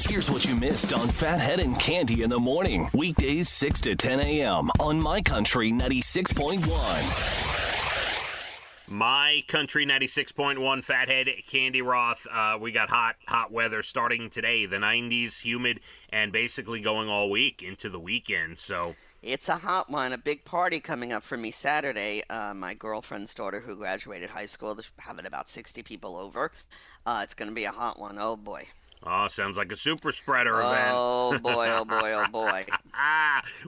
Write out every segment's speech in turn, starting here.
Here's what you missed on Phathead and Cande in the morning. Weekdays 6 to 10 a.m. on My Country 96.1. My Country 96.1, Phathead, Cande Roth. We got hot weather starting today. The 90s, humid, and basically going all week into the weekend. So it's a hot one. A big party coming up for me Saturday. My girlfriend's daughter who graduated high school, they're having about 60 people over. It's going to be a hot one. Oh, boy. Oh, sounds like a super spreader event. Oh, boy, oh, boy, oh, boy.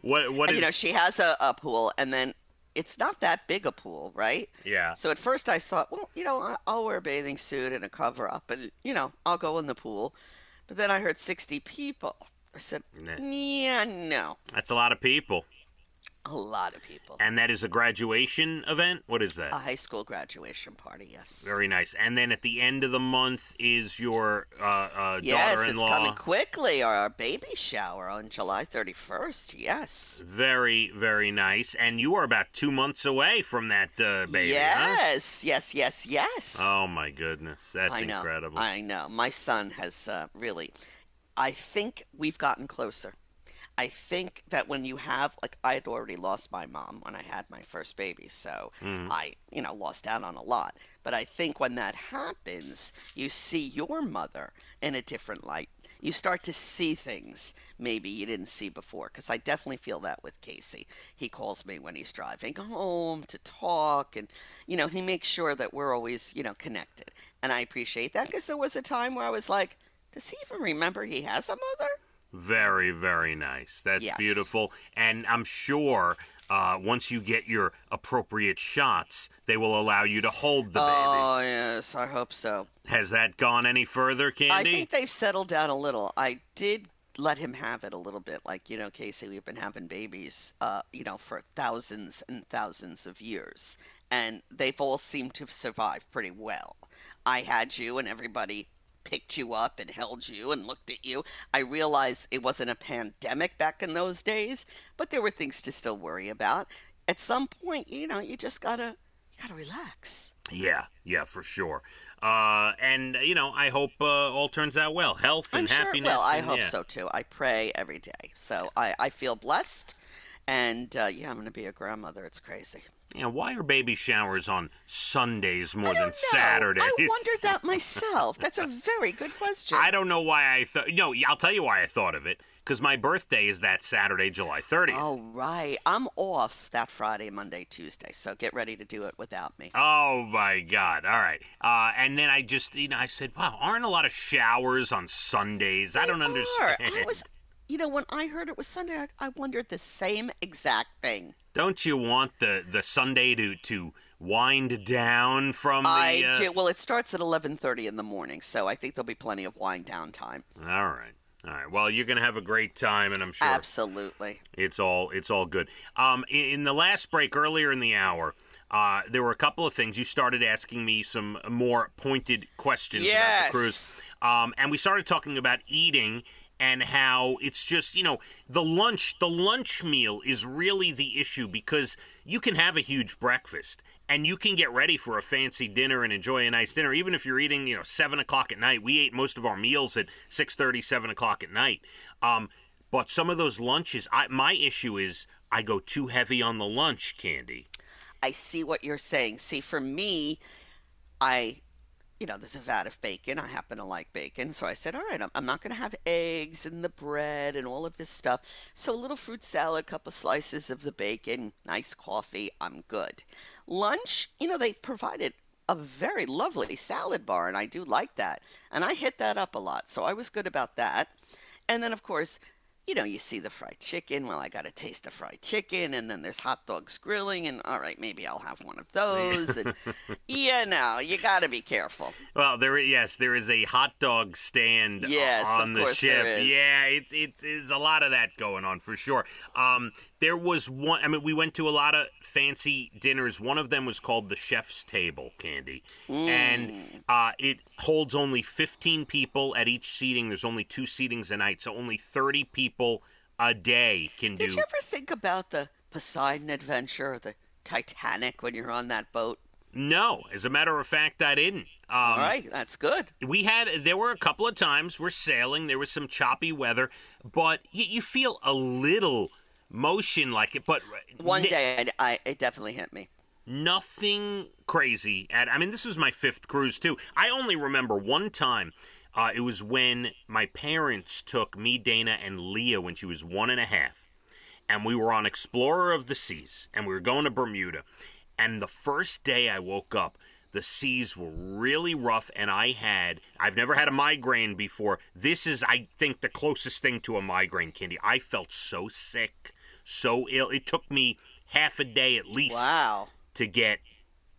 What is... she has a pool, and then it's not that big a pool, right? Yeah. So at first I thought, well, I'll wear a bathing suit and a cover-up, and, I'll go in the pool. But then I heard 60 people. I said, yeah, no. That's a lot of people. A lot of people. And that is a graduation event? What is that? A high school graduation party, yes. Very nice. And then at the end of the month is your daughter-in-law. Yes, it's coming quickly. Our baby shower on July 31st, yes. Very, very nice. And you are about 2 months away from that baby, yes, huh? Yes. Oh, my goodness. That's incredible. I know. My son has really... I think we've gotten closer. I think that when you have, I had already lost my mom when I had my first baby, so I, lost out on a lot. But I think when that happens, you see your mother in a different light. You start to see things maybe you didn't see before, because I definitely feel that with Casey. He calls me when he's driving home to talk, and, he makes sure that we're always, connected. And I appreciate that, because there was a time where I was like, does he even remember he has a mother? Very, very nice. That's beautiful. And I'm sure once you get your appropriate shots, they will allow you to hold the baby. Oh, yes, I hope so. Has that gone any further, Cande? I think they've settled down a little. I did let him have it a little bit. Casey, we've been having babies, for thousands and thousands of years. And they've all seemed to have survived pretty well. I had you and everybody picked you up and held you and looked at you. I realized it wasn't a pandemic back in those days, but there were things to still worry about. At some point, you just gotta relax. Yeah, for sure. And I hope all turns out well. Health and happiness. Well, I hope so too. I pray every day. So I feel blessed, and I'm going to be a grandmother. It's crazy. Yeah, why are baby showers on Sundays more than Saturdays? I wondered that myself. That's a very good question. I don't know why I thought... No, I'll tell you why I thought of it. Because my birthday is that Saturday, July 30th. Oh, right. I'm off that Friday, Monday, Tuesday. So get ready to do it without me. Oh, my God. All right. And then I just, I said, wow, aren't a lot of showers on Sundays? I don't understand. When I heard it was Sunday, I wondered the same exact thing. Don't you want the Sunday to wind down from the... I do. Well, it starts at 11:30 in the morning, so I think there'll be plenty of wind down time. All right. Well, you're going to have a great time, and I'm sure... Absolutely. It's all good. In the last break, earlier in the hour, there were a couple of things. You started asking me some more pointed questions about the cruise. And we started talking about eating and how it's just, the lunch meal is really the issue, because you can have a huge breakfast and you can get ready for a fancy dinner and enjoy a nice dinner, even if you're eating, 7 o'clock at night. We ate most of our meals at 6:30, 7 o'clock at night. But some of those lunches, my issue is I go too heavy on the lunch, Cande. I see what you're saying. See, for me, there's a vat of bacon. I happen to like bacon. So I said, all right, I'm not going to have eggs and the bread and all of this stuff. So a little fruit salad, couple slices of the bacon, nice coffee, I'm good. Lunch, they provided a very lovely salad bar, and I do like that. And I hit that up a lot. So I was good about that. And then, of course, you see the fried chicken. Well, I got to taste the fried chicken. And then there's hot dogs grilling. And all right, maybe I'll have one of those. And you got to be careful. Well, there is a hot dog stand on the ship. Yeah, it's a lot of that going on for sure. There was one, we went to a lot of fancy dinners. One of them was called the Chef's Table, Cande. And it holds only 15 people at each seating. There's only 2 seatings a night, so only 30 people a day can do. Did you ever think about the Poseidon Adventure or the Titanic when you're on that boat? No, as a matter of fact, I didn't. All right, that's good. There were a couple of times we're sailing, there was some choppy weather, but you feel a little motion like it, but one day it definitely hit me. Nothing crazy. This was my 5th cruise too. I only remember one time. It was when my parents took me, Dana, and Leah when she was 1.5, and we were on Explorer of the Seas, and we were going to Bermuda. And the first day I woke up, the seas were really rough, and I've never had a migraine before. This is, I think, the closest thing to a migraine, Candy. I felt so sick, so ill. It took me half a day at least to get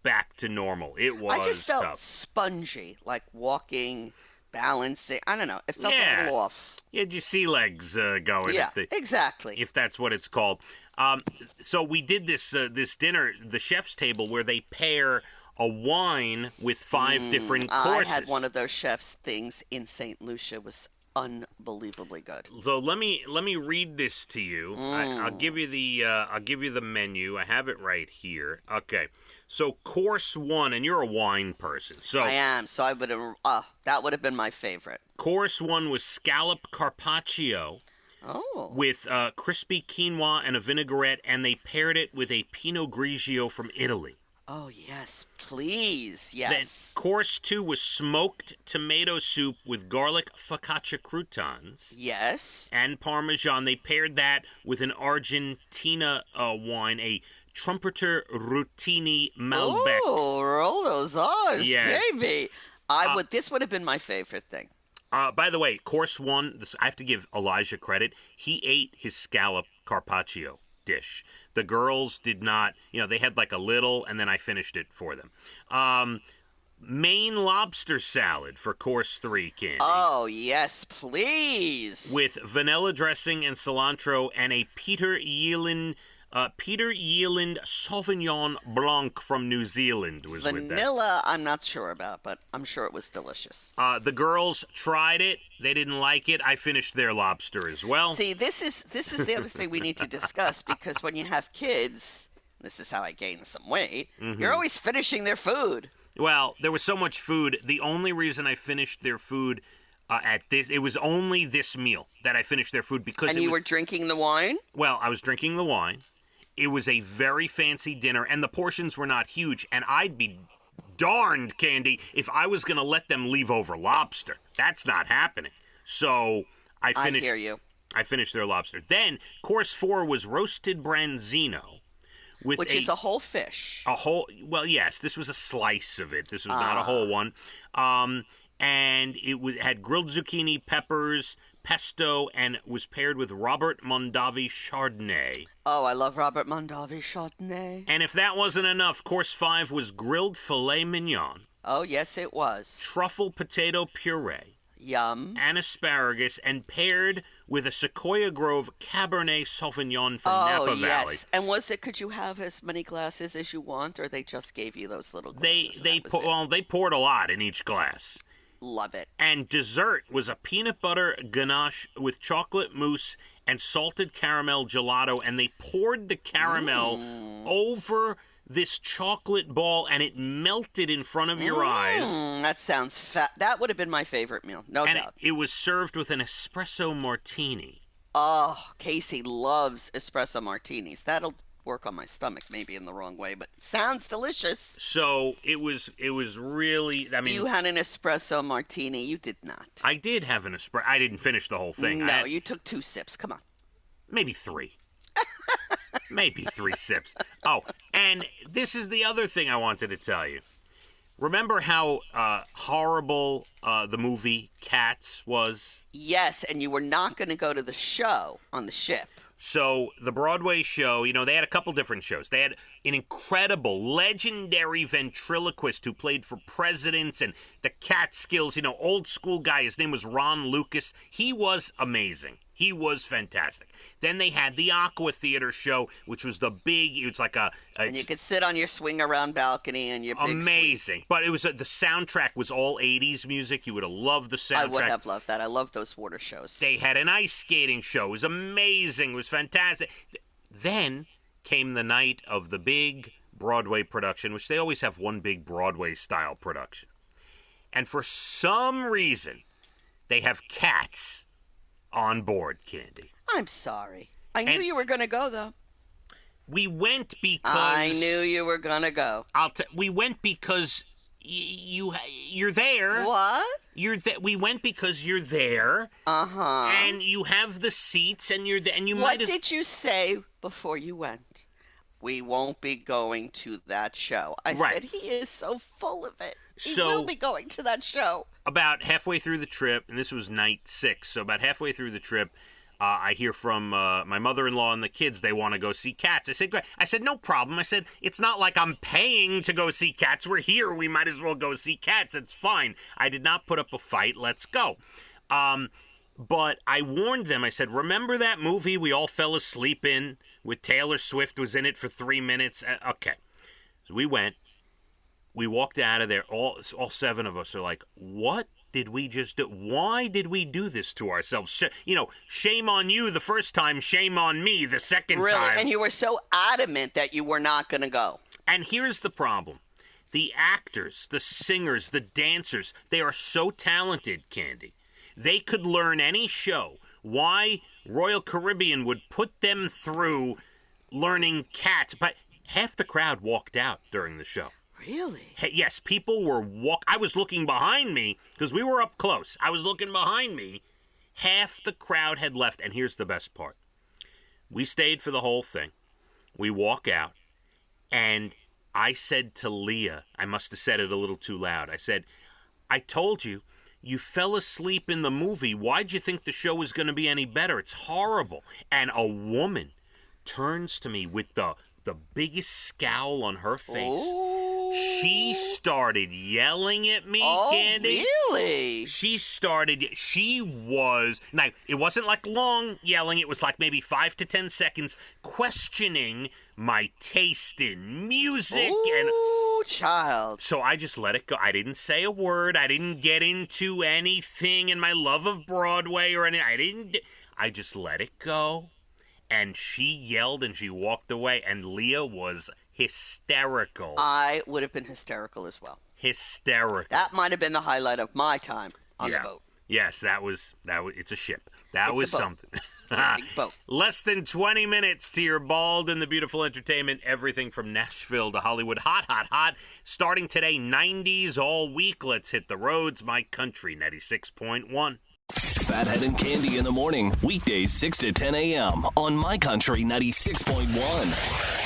back to normal. It was I just felt tough. Spongy, like walking, balancing. I don't know. It felt a little off. Yeah, your sea legs going. Yeah, exactly. If that's what it's called. So we did this dinner, the chef's table, where they pair a wine with 5 different courses. I had one of those chef's things in St. Lucia. It was unbelievably good. So let me read this to you. I'll give you the menu. I have it right here. Okay. So course 1, and you're a wine person. So I am. So I would have. That would have been my favorite. Course 1 was scallop carpaccio. Oh. With crispy quinoa and a vinaigrette, and they paired it with a Pinot Grigio from Italy. Oh, yes, please, yes. Then course 2 was smoked tomato soup with garlic focaccia croutons. Yes. And Parmesan. They paired that with an Argentina wine, a Trumpeter Rutini Malbec. Oh, roll those R's, yes. baby. This would have been my favorite thing. By the way, course 1, I have to give Elijah credit. He ate his scallop carpaccio dish. The girls did not, they had like a little, and then I finished it for them. Maine lobster salad for course 3, Candy. Oh, yes, please. With vanilla dressing and cilantro, and a Peter Yealand Sauvignon Blanc from New Zealand was with that. Vanilla, I'm not sure about, but I'm sure it was delicious. The girls tried it. They didn't like it. I finished their lobster as well. See, this is the other thing we need to discuss, because when you have kids, this is how I gained some weight, you're always finishing their food. Well, there was so much food. The only reason I finished their food it was only this meal that I finished their food because you were drinking the wine? Well, I was drinking the wine. It was a very fancy dinner, and the portions were not huge, and I'd be darned, Candy, if I was going to let them leave over lobster. That's not happening. So I hear you. I finished their lobster. Then, course 4 was roasted branzino. Which is a whole fish. Well, yes, this was a slice of it. This was not a whole one. And it had grilled zucchini, peppers, pesto, and was paired with Robert Mondavi Chardonnay. Oh, I love Robert Mondavi Chardonnay. And if that wasn't enough, course 5 was grilled filet mignon. Oh, yes, it was. Truffle potato puree. Yum. And asparagus, and paired with a Sequoia Grove Cabernet Sauvignon from Napa Valley. Oh, yes. And could you have as many glasses as you want, or they just gave you those little glasses? They poured a lot in each glass. Love it. And dessert was a peanut butter ganache with chocolate mousse and salted caramel gelato, and they poured the caramel over this chocolate ball, and it melted in front of your eyes. That sounds fat. That would have been my favorite meal, no doubt. It was served with an espresso martini. Oh, Casey loves espresso martinis. That'll work on my stomach, maybe in the wrong way, but it sounds delicious. So it was really, you had an espresso martini. You did not. I did have an espresso. I didn't finish the whole thing. No, you took 2 sips. Come on. Maybe 3. Maybe 3 sips. Oh, and this is the other thing I wanted to tell you. Remember how horrible the movie Cats was? Yes, and you were not going to go to the show on the ship. So the Broadway show, they had a couple different shows. They had an incredible, legendary ventriloquist who played for presidents and the cat skills, old school guy. His name was Ron Lucas. He was amazing. He was fantastic. Then they had the Aqua Theater show, which was the big, it was like and you could sit on your swing around balcony and your big amazing. Suite. But it was the soundtrack was all 80s music. You would have loved the soundtrack. I would have loved that. I love those water shows. They had an ice skating show. It was amazing. It was fantastic. Then came the night of the big Broadway production, which they always have one big Broadway-style production. And for some reason, they have cats on board, Candy. I'm sorry. I knew you were going to go, though. We went because... I knew you were going to go. We went because you're there. What? We went because you're there. Uh-huh. And you have the seats, and you're there, and you What did you say before you went? We won't be going to that show. I said he is so full of it. He will be going to that show. About halfway through the trip, and this was night 6, so about halfway through the trip, I hear from my mother-in-law and the kids, they want to go see Cats. I said, great. I said, no problem. I said, it's not like I'm paying to go see Cats. We're here. We might as well go see Cats. It's fine. I did not put up a fight. Let's go. But I warned them. I said, remember that movie we all fell asleep in with Taylor Swift was in it for 3 minutes? Okay. So we went. We walked out of there. All 7 of us are like, what did we just do? Why did we do this to ourselves? Shame on you the first time, shame on me the second time. Really? And you were so adamant that you were not going to go. And here's the problem. The actors, the singers, the dancers, they are so talented, Candy. They could learn any show. Why Royal Caribbean would put them through learning Cats. But half the crowd walked out during the show. Really? Yes, people were I was looking behind me because we were up close. I was looking behind me. Half the crowd had left. And here's the best part. We stayed for the whole thing. We walk out. And I said to Leah, I must have said it a little too loud. I said, I told you, you fell asleep in the movie. Why'd you think the show was going to be any better? It's horrible. And a woman turns to me with the biggest scowl on her face. Ooh. She started yelling at me, Candy. Really? Now, it wasn't like long yelling. It was like maybe 5 to 10 seconds questioning my taste in music. Ooh, child. So I just let it go. I didn't say a word. I didn't get into anything in my love of Broadway or anything. I just let it go. And she yelled and she walked away. And Leah was hysterical. I would have been hysterical as well. Hysterical. That might have been the highlight of my time on the boat. Yes, that was. It's a ship. That was something. Big boat. Less than 20 minutes to your Bald and the Beautiful entertainment. Everything from Nashville to Hollywood. Hot, hot, hot. Starting today, 90s all week. Let's hit the roads. My Country 96.1. Phathead and Candy in the morning. Weekdays 6 to 10 a.m. on My Country 96.1.